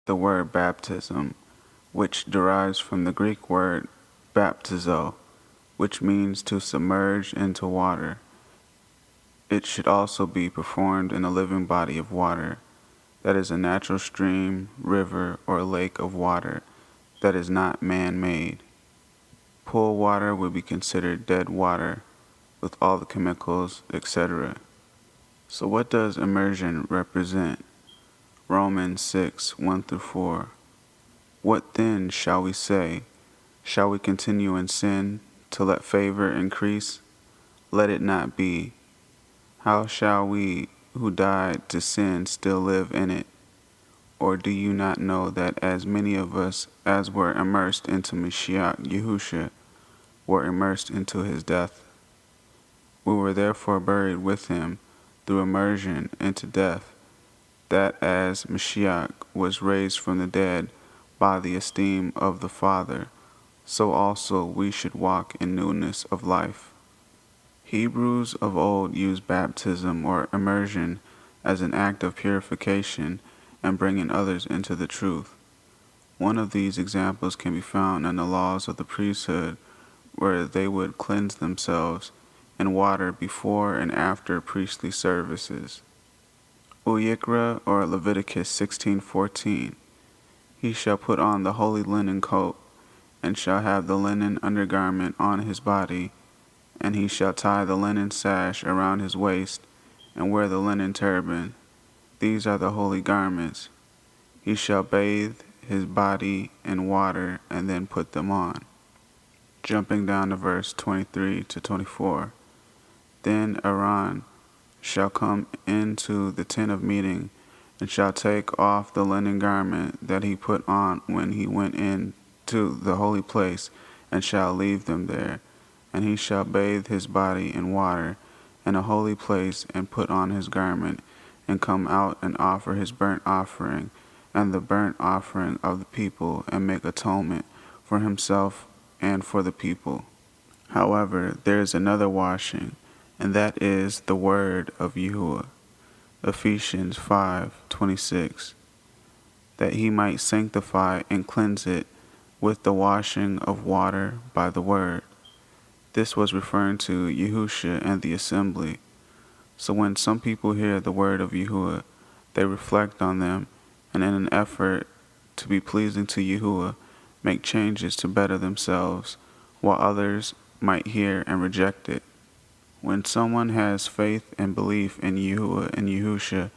the word baptism, which derives from the Greek word baptizo, which means to submerge into water. It should also be performed in a living body of water, that is a natural stream, river, or lake of water that is not man-made. Pool water would be considered dead water with all the chemicals, etc. So what does immersion represent? Romans 6:1-4. What then shall we say? Shall we continue in sin to let favor increase? Let it not be. How shall we who died to sin still live in it? Or do you not know that as many of us as were immersed into YAHUSHA were immersed into his death? We were therefore buried with him through immersion into death, that as Mashiach was raised from the dead by the esteem of the Father, so also we should walk in newness of life. Hebrews of old used baptism or immersion as an act of purification and bringing others into the truth. One of these examples can be found in the laws of the priesthood, where they would cleanse themselves in water before and after priestly services. Uyikra or Leviticus 16:14. He shall put on the holy linen coat, and shall have the linen undergarment on his body, and he shall tie the linen sash around his waist, and wear the linen turban. These are the holy garments. He shall bathe his body in water, and then put them on. Jumping down to verse 23-24. Then Aaron shall come into the tent of meeting, and shall take off the linen garment that he put on when he went into the holy place, and shall leave them there. And he shall bathe his body in water in a holy place, and put on his garment, and come out and offer his burnt offering and the burnt offering of the people, and make atonement for himself and for the people. However, there is another washing, and that is the word of YAHUAH. Ephesians 5:26. That he might sanctify and cleanse it with the washing of water by the word. This was referring to YAHUSHA and the assembly. So when some people hear the word of YAHUAH, they reflect on them, and in an effort to be pleasing to YAHUAH, make changes to better themselves, while others might hear and reject it. When someone has faith and belief in YAHUAH and YAHUSHA,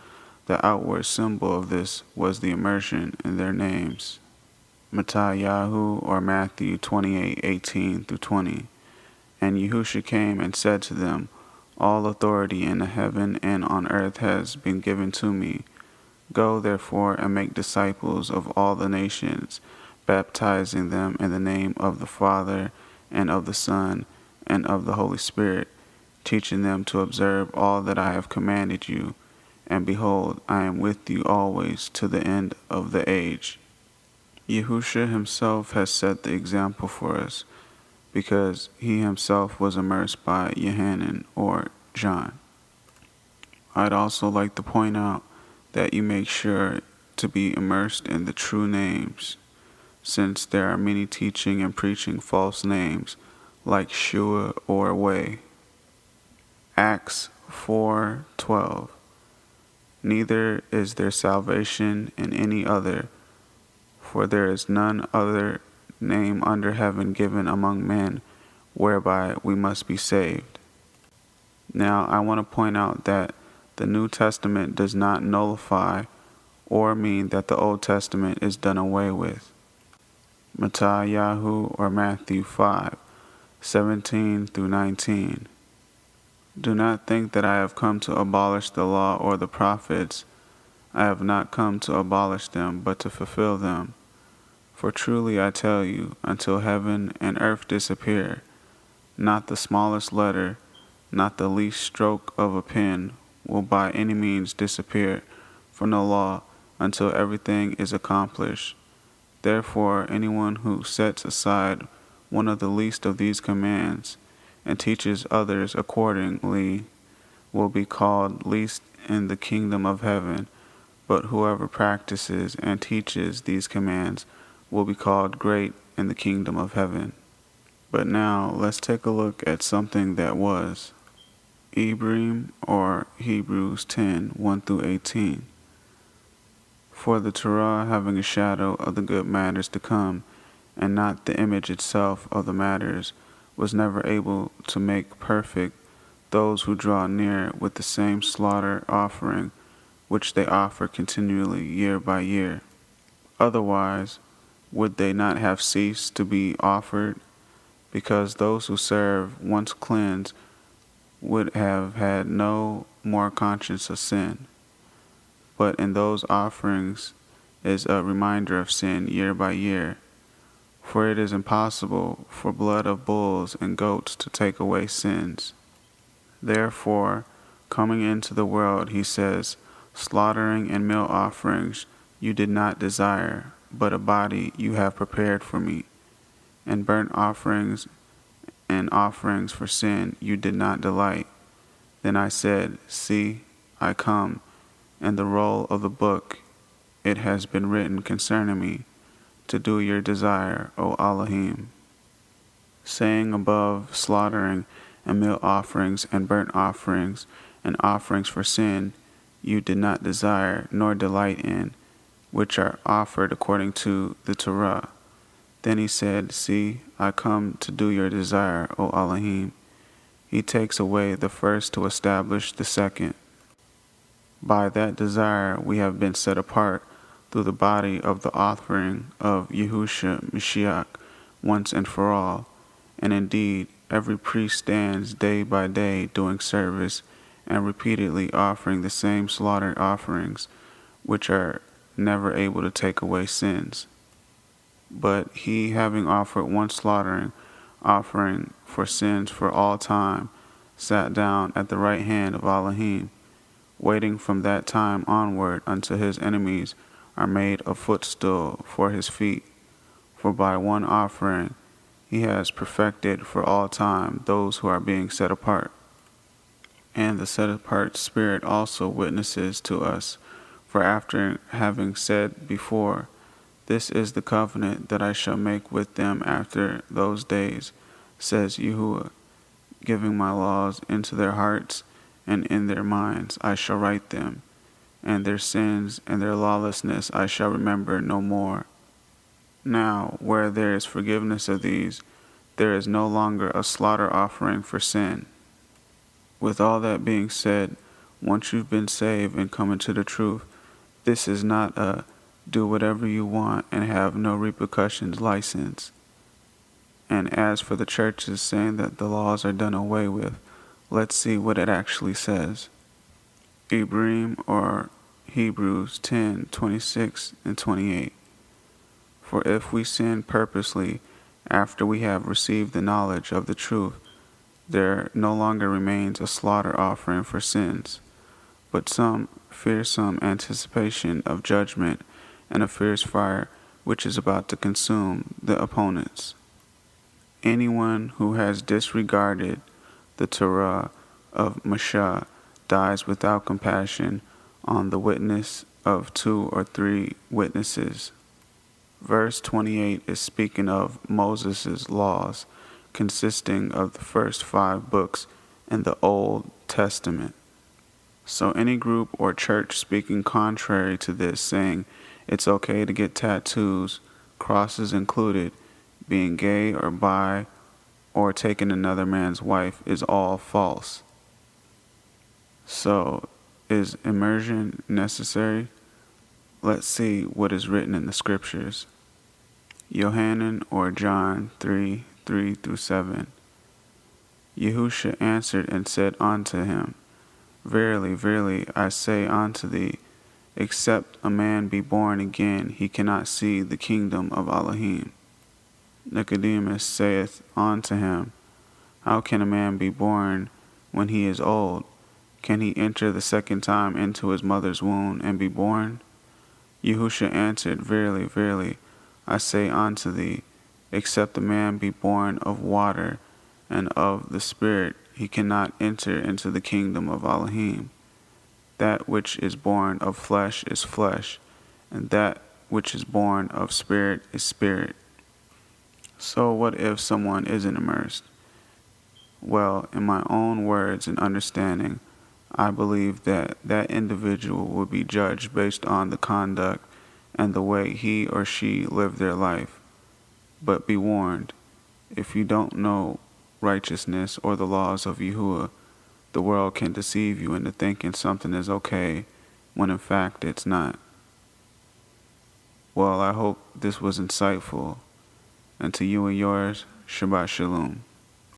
the outward symbol of this was the immersion in their names. Yahu or Matthew 28:18-20. And YAHUSHA came and said to them, All authority in the heaven and on earth has been given to me. Go therefore and make disciples of all the nations, baptizing them in the name of the Father and of the Son and of the Holy Spirit, teaching them to observe all that I have commanded you. And behold, I am with you always to the end of the age. YAHUSHA himself has set the example for us, because he himself was immersed by Yohanan or John. I'd also like to point out that you make sure to be immersed in the true names, since there are many teaching and preaching false names like Shua or Way. Acts 4:12. Neither is there salvation in any other, for there is none other name under heaven given among men whereby we must be saved. Now I want to point out that the New Testament does not nullify or mean that the Old Testament is done away with. Yahu or Matthew 5:17-19. Do not think that I have come to abolish the law or the prophets. I have not come to abolish them, but to fulfill them. For truly I tell you, until heaven and earth disappear, not the smallest letter, not the least stroke of a pen will by any means disappear from the law until everything is accomplished. Therefore, anyone who sets aside one of the least of these commands and teaches others accordingly will be called least in the kingdom of heaven. But whoever practices and teaches these commands will be called great in the kingdom of heaven. But now let's take a look at something that was. Ibrahim, or Hebrews 10:1 through 18. For the Torah, having a shadow of the good matters to come, and not the image itself of the matters, was never able to make perfect those who draw near with the same slaughter offering which they offer continually year by year. Otherwise, would they not have ceased to be offered? Because those who serve, once cleansed, would have had no more conscience of sin. But in those offerings is a reminder of sin year by year. For it is impossible for blood of bulls and goats to take away sins. Therefore, coming into the world, he says, slaughtering and meal offerings you did not desire, but a body you have prepared for me. And burnt offerings and offerings for sin you did not delight. Then I said, see, I come, and the roll of the book it has been written concerning me, to do your desire, O Elohim. Saying above, slaughtering and meal offerings and burnt offerings and offerings for sin you did not desire nor delight in, which are offered according to the Torah. Then he said, see, I come to do your desire, O Elohim. He takes away the first to establish the second. By that desire we have been set apart through the body of the offering of YAHUSHA Mashiach once and for all. And indeed, every priest stands day by day doing service and repeatedly offering the same slaughtered offerings, which are never able to take away sins. But he, having offered one slaughtering offering for sins for all time, sat down at the right hand of Elohim, waiting from that time onward until his enemies are made a footstool for his feet. For by one offering he has perfected for all time those who are being set apart. And the set apart Spirit also witnesses to us, for after having said before, this is the covenant that I shall make with them after those days, says YAHUAH, giving my laws into their hearts, and in their minds I shall write them, and their sins and their lawlessness I shall remember no more. Now, where there is forgiveness of these, there is no longer a slaughter offering for sin. With all that being said, once you've been saved and come into the truth, this is not a do whatever you want and have no repercussions license. And as for the churches saying that the laws are done away with, let's see what it actually says. Ibrahim, or Hebrews 10:26 and 28. For if we sin purposely after we have received the knowledge of the truth, there no longer remains a slaughter offering for sins, but some fearsome anticipation of judgment and a fierce fire which is about to consume the opponents. Anyone who has disregarded the Torah of Moshe dies without compassion on the witness of 2 or 3 witnesses. Verse 28 is speaking of Moses' laws, consisting of the first 5 books in the Old Testament. So any group or church speaking contrary to this, saying it's okay to get tattoos, crosses included, being gay or bi, or taking another man's wife, is all false. So, is immersion necessary? Let's see what is written in the scriptures. Yohanan, or John 3:3-7. YAHUSHA answered and said unto him, Verily, verily, I say unto thee, except a man be born again, he cannot see the kingdom of Elohim. Nicodemus saith unto him, How can a man be born when he is old? Can he enter the second time into his mother's womb and be born? YAHUSHA answered, Verily, verily, I say unto thee, except a man be born of water and of the Spirit, he cannot enter into the kingdom of Elohim. that which is born of flesh is flesh, and that which is born of spirit is spirit. So what if someone isn't immersed? Well, in my own words and understanding, I believe that that individual will be judged based on the conduct and the way he or she lived their life. But be warned, if you don't know righteousness or the laws of YAHUAH, the world can deceive you into thinking something is okay when in fact it's not. Well, I hope this was insightful. And to you and yours, Shabbat Shalom.